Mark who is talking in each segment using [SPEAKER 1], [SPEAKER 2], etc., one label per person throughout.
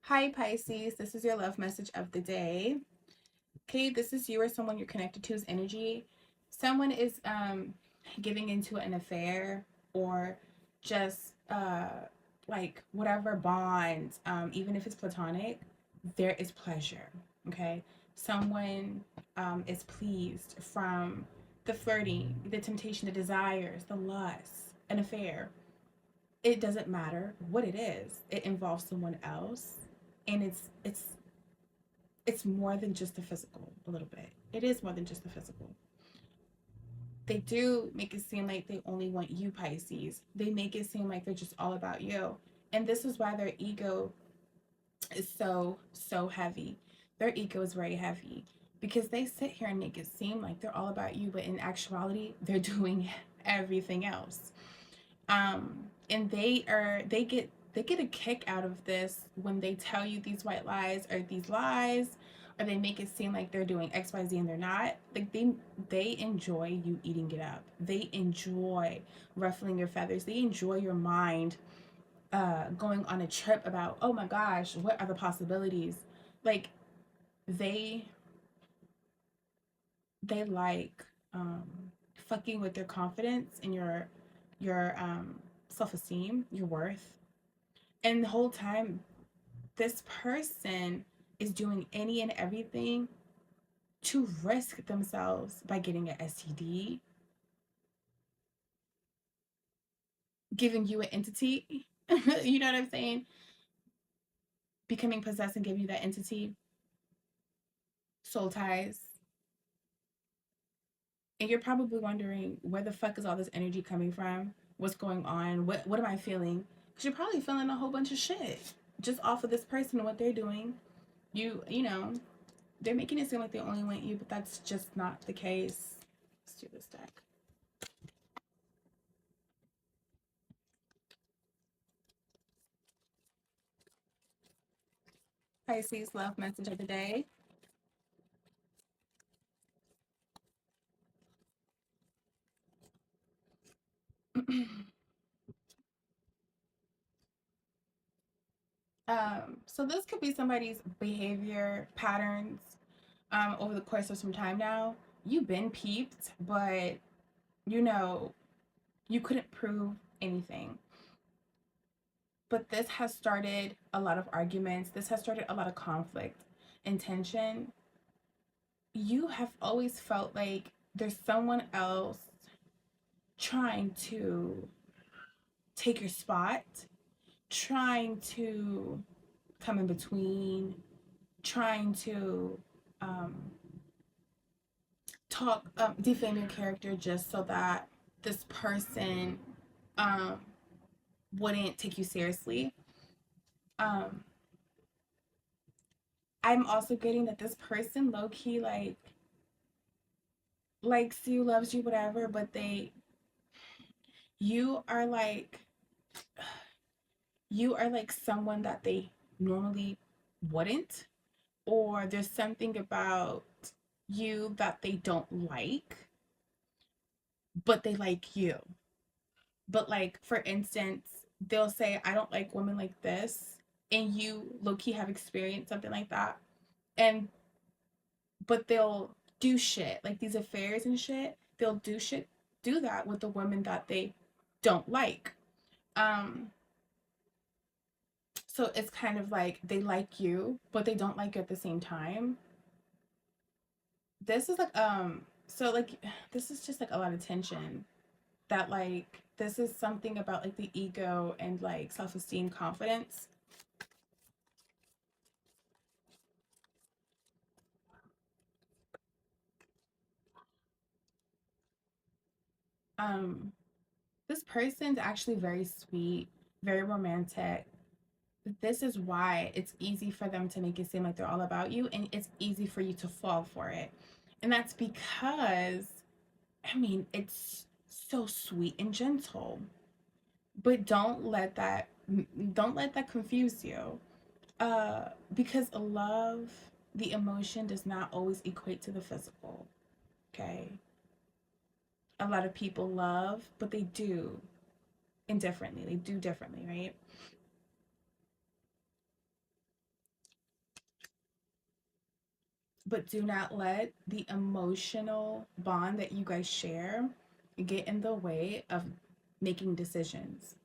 [SPEAKER 1] Hi, Pisces. This is your love message of the day. Okay, this is you or someone you're connected to's energy. Someone is giving into an affair or just like whatever bond, even if it's platonic, there is pleasure. Okay, someone is pleased from the flirting, the temptation, the desires, the lust, an affair. It doesn't matter what it is. It involves someone else, and it's more than just the physical. A little bit, it is more than just the physical. They do make it seem like they only want you, Pisces. They make it seem like they're just all about you, and this is why their ego is so heavy. Their ego is very heavy because they sit here and make it seem like they're all about you, but in actuality they're doing everything else. And they get a kick out of this when they tell you these white lies or these lies, or they make it seem like they're doing XYZ and they're not. Like they enjoy you eating it up. They enjoy ruffling your feathers. They enjoy your mind going on a trip about, oh my gosh, what are the possibilities? Like they they like fucking with your confidence and your self-esteem, your worth. And the whole time, this person is doing any and everything to risk themselves by getting an STD, giving you an entity. You know what I'm saying? Becoming possessed and giving you that entity, soul ties. And you're probably wondering, where the fuck is all this energy coming from? What's going on? What am I feeling? Because you're probably feeling a whole bunch of shit just off of this person and what they're doing. You know, they're making it seem like they only want you, but that's just not the case. Let's do this deck. Pisces love message of the day. So this could be somebody's behavior patterns over the course of some time now. You've been peeped, but you know, you couldn't prove anything. But this has started a lot of arguments. This has started a lot of conflict and tension. You have always felt like there's someone else trying to take your spot, trying to come in between, trying to um, defame your character just so that this person um, wouldn't take you seriously. Um, I'm also getting that this person low key like likes you, loves you, whatever, but you are like you are like someone that they normally wouldn't, or there's something about you that they don't like, but they like you. But like for instance, they'll say, I don't like women like this, and you low key have experienced something like that. And but they'll do shit, like these affairs and shit, they'll do that with the women that they don't like. Um so it's kind of like they like you, but they don't like you at the same time. This is like so like this is just like a lot of tension, that like this is something about like the ego and like self-esteem, confidence. um this person's actually very sweet, very romantic. This is why it's easy for them to make it seem like they're all about you, and it's easy for you to fall for it. And that's because, I mean, it's so sweet and gentle. But don't let that confuse you. Because love, the emotion does not always equate to the physical. Okay? A lot of people love, but they do indifferently. They do differently, right? but do not let the emotional bond that you guys share get in the way of making decisions.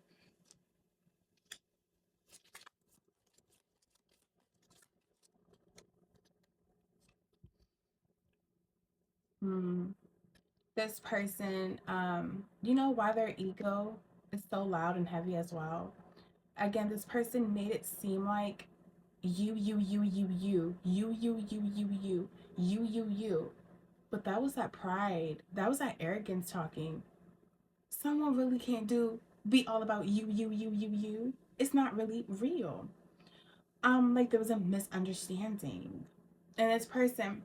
[SPEAKER 1] Hmm. This person, you know why their ego is so loud and heavy as well? Again, this person made it seem like you. But that was that pride. That was that arrogance talking. Someone really can't be all about you. It's not really real. Like there was a misunderstanding. And this person,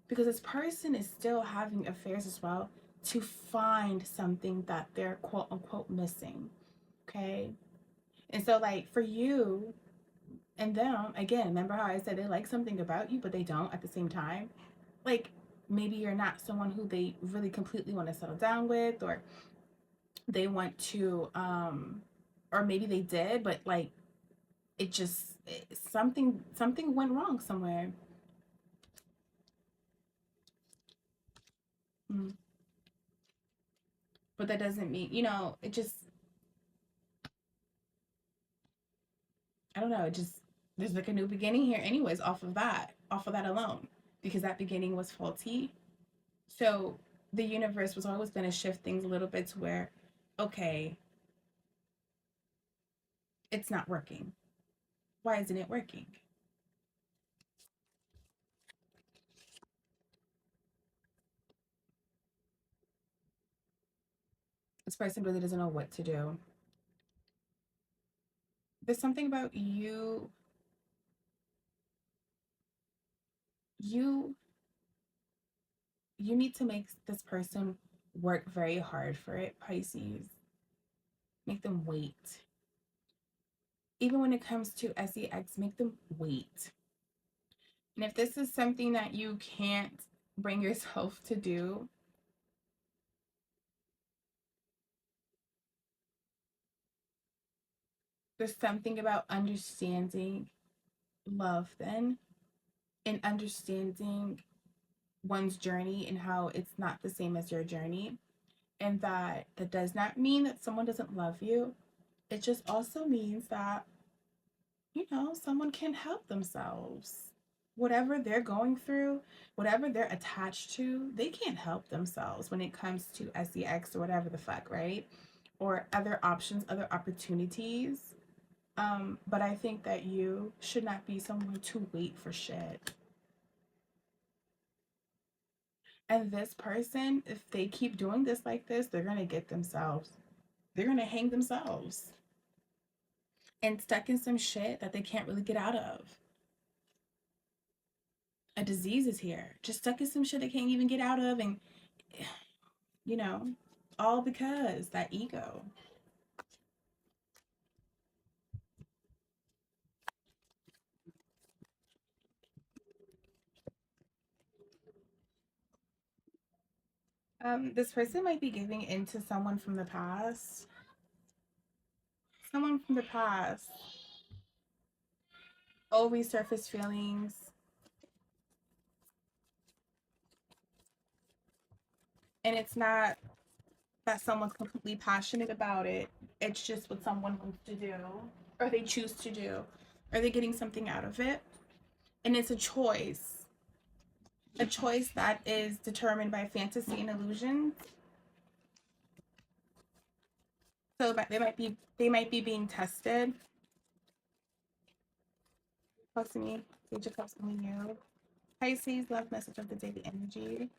[SPEAKER 1] because this person is still having affairs as well to find something that they're quote unquote missing. Okay. And so like for you and them, again, remember how I said they like something about you, but they don't at the same time? Like maybe you're not someone who they really completely want to settle down with, or they want to or maybe they did, but like something went wrong somewhere. Mm. But that doesn't mean, it just, I don't know, it just, there's like a new beginning here anyways off of that alone, because that beginning was faulty. So the universe was always going to shift things a little bit to where, okay, it's not working. Why isn't it working? This person really doesn't know what to do. There's something about you you need to make this person work very hard for it, Pisces. Make them wait. Even when it comes to sex, make them wait. And if this is something that you can't bring yourself to do, there's something about understanding love then, and understanding one's journey and how it's not the same as your journey. And that does not mean that someone doesn't love you. It just also means that, someone can help themselves. Whatever they're going through, whatever they're attached to, they can't help themselves when it comes to sex or whatever the fuck, right? Or other options, other opportunities. But I think that you should not be someone to wait for shit. And this person, if they keep doing this like this, they're gonna get themselves. They're gonna hang themselves and stuck in some shit that they can't really get out of. A disease is here, just stuck in some shit they can't even get out of, and you know, all because that ego. This person might be giving into someone from the past. Someone from the past. Always surface feelings, and it's not that someone's completely passionate about it. It's just what someone wants to do, or they choose to do, or they're getting something out of it, and it's a choice that is determined by fantasy and illusions. So but they might be being tested. Talk to me. Page of Cups only you. Pisces, love message of the daily energy.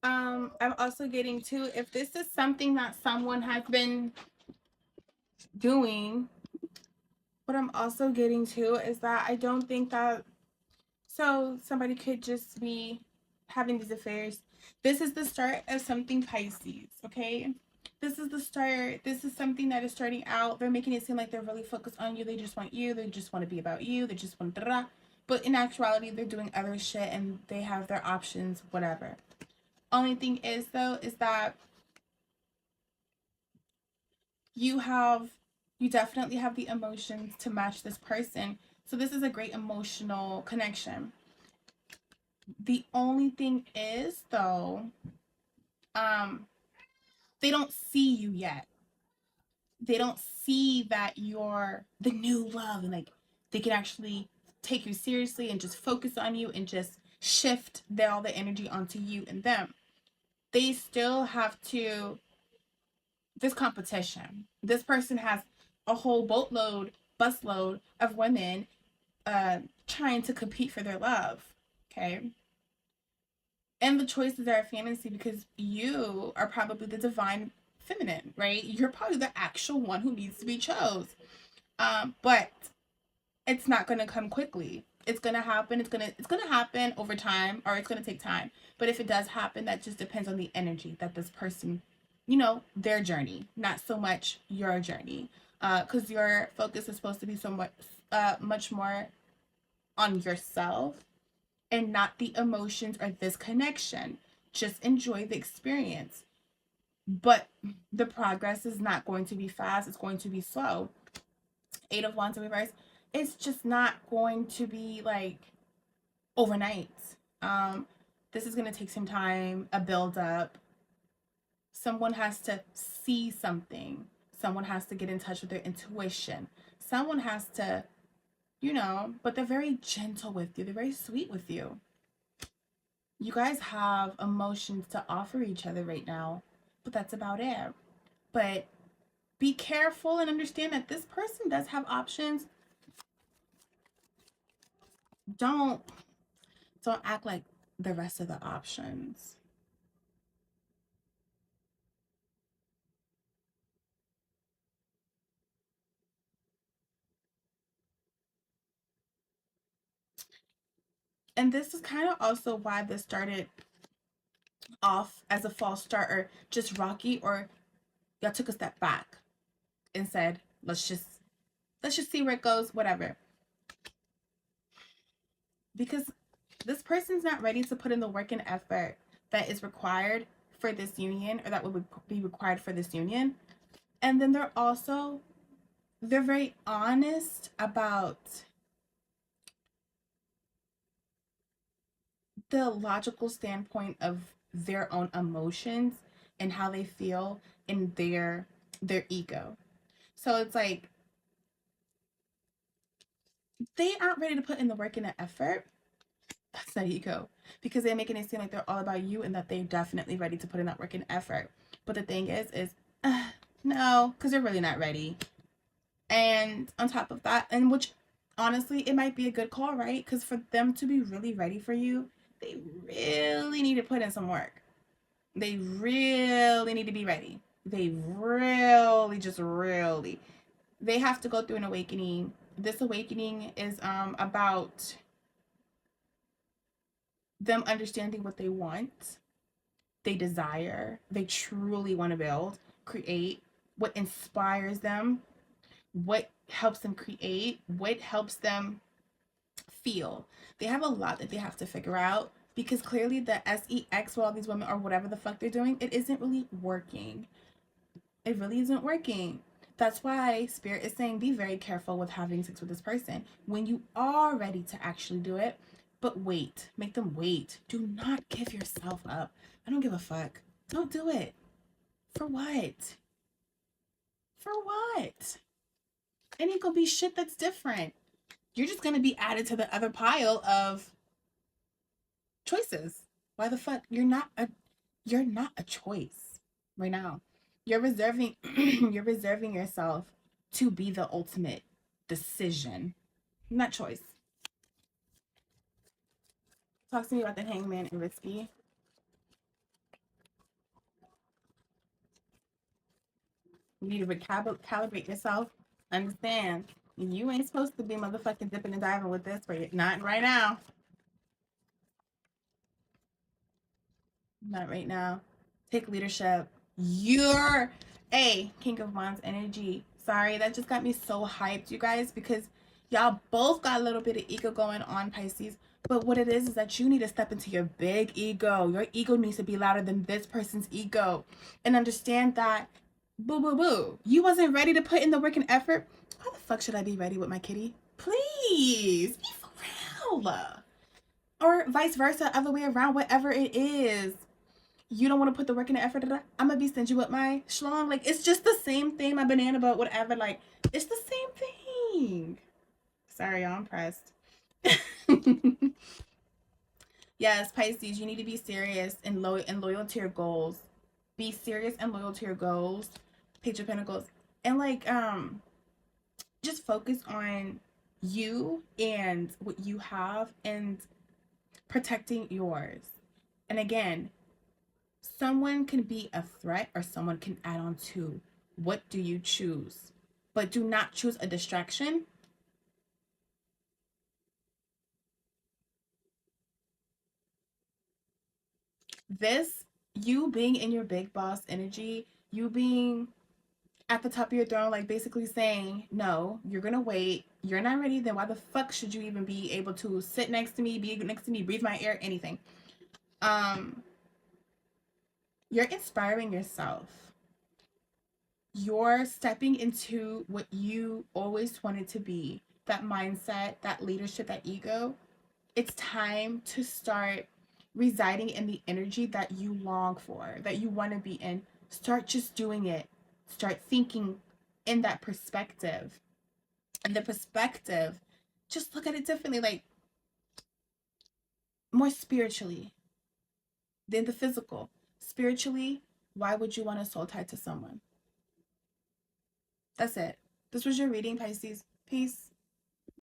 [SPEAKER 1] I'm also getting to, if this is something that someone has been doing, what I'm also getting to is that I don't think that, so somebody could just be having these affairs. This is the start of something, Pisces, okay? This is the start. This is something that is starting out. They're making it seem like they're really focused on you. They just want you. They just want to be about you. They just want da. But in actuality, they're doing other shit and they have their options, whatever. Only thing is though, is that you have, you definitely have the emotions to match this person. So this is a great emotional connection. The only thing is though, um, they don't see you yet. They don't see that you're the new love, and like they can actually take you seriously and just focus on you and just shift all the energy onto you and them. They still have to, this competition. This person has a whole boatload, busload of women trying to compete for their love. Okay. And the choices are a fantasy because you are probably the divine feminine, right? You're probably the actual one who needs to be chose. But it's not gonna come quickly. It's gonna happen. It's gonna happen over time, or it's gonna take time. But if it does happen, that just depends on the energy that this person, their journey, not so much your journey. Because your focus is supposed to be somewhat, much more on yourself and not the emotions or this connection. Just enjoy the experience. But the progress is not going to be fast. It's going to be slow. Eight of Wands in reverse. It's just not going to be like overnight. Um, this is gonna take some time, a build up. Someone has to see something. Someone has to get in touch with their intuition. Someone has to, but they're very gentle with you. They're very sweet with you. You guys have emotions to offer each other right now, but that's about it. But be careful and understand that this person does have options. Don't don't act like the rest of the options. And this is kind of also why this started off as a false start or just rocky, or y'all took a step back and said, let's just see where it goes, whatever. Because this person's not ready to put in the work and effort that is required for this union, or that would be required for this union. And then they're very honest about the logical standpoint of their own emotions and how they feel in their ego. So it's like they aren't ready to put in the work and the effort. That's not ego, because they're making it seem like they're all about you and that they're definitely ready to put in that work and effort. But the thing is no, because they're really not ready. And on top of that, and which honestly, it might be a good call, right? Because for them to be really ready for you, they really need to put in some work. They really need to be ready. They really, just really, they have to go through an awakening. This awakening is about them understanding what they want, they desire, they truly want to build, create, what inspires them, what helps them create, what helps them feel. They have a lot that they have to figure out because clearly the sex with all these women or whatever the fuck they're doing, it isn't really working. It really isn't working. That's why Spirit is saying be very careful with having sex with this person when you are ready to actually do it. But wait, make them wait. Do not give yourself up. I don't give a fuck. Don't do it. For what? For what? And it could be shit that's different. You're just gonna be added to the other pile of choices. Why the fuck? You're not a choice right now. You're reserving you're reserving yourself to be the ultimate decision, not choice. Talk to me about the hangman and risky. You need to calibrate yourself. Understand. You ain't supposed to be motherfucking dipping and diving with this, but not right now. Not right now. Take leadership. You're a King of Wands energy. Sorry, that just got me so hyped, you guys, because y'all both got a little bit of ego going on, Pisces. But what it is that you need to step into your big ego. Your ego needs to be louder than this person's ego. And understand that Boo, boo, boo. You wasn't ready to put in the work and effort. How the fuck should I be ready with my kitty? Please, be for real. Or vice versa, other way around, whatever it is. You don't want to put the work and the effort. I'm gonna be stingy with my schlong. Like, it's just the same thing. My banana boat, whatever. Like, it's the same thing. Sorry, y'all, I'm pressed. Yes, Pisces, you need to be serious and loyal to your goals. Be serious and loyal to your goals. Page of Pentacles. And like, just focus on you and what you have and protecting yours. And again, someone can be a threat or someone can add on to. What do you choose? But do not choose a distraction. This, you being in your big boss energy, you being at the top of your throne, like basically saying, no, you're gonna wait. You're not ready, then why the fuck should you even be able to sit next to me, be next to me, breathe my air, anything? Um, you're inspiring yourself. You're stepping into what you always wanted to be, that mindset, that leadership, that ego. It's time to start residing in the energy that you long for, that you want to be in. Start just doing it. Start thinking in that perspective. And the perspective, just look at it differently, like more spiritually than the physical. Spiritually, why would you want a soul tied to someone? That's it. This was your reading, Pisces. Peace.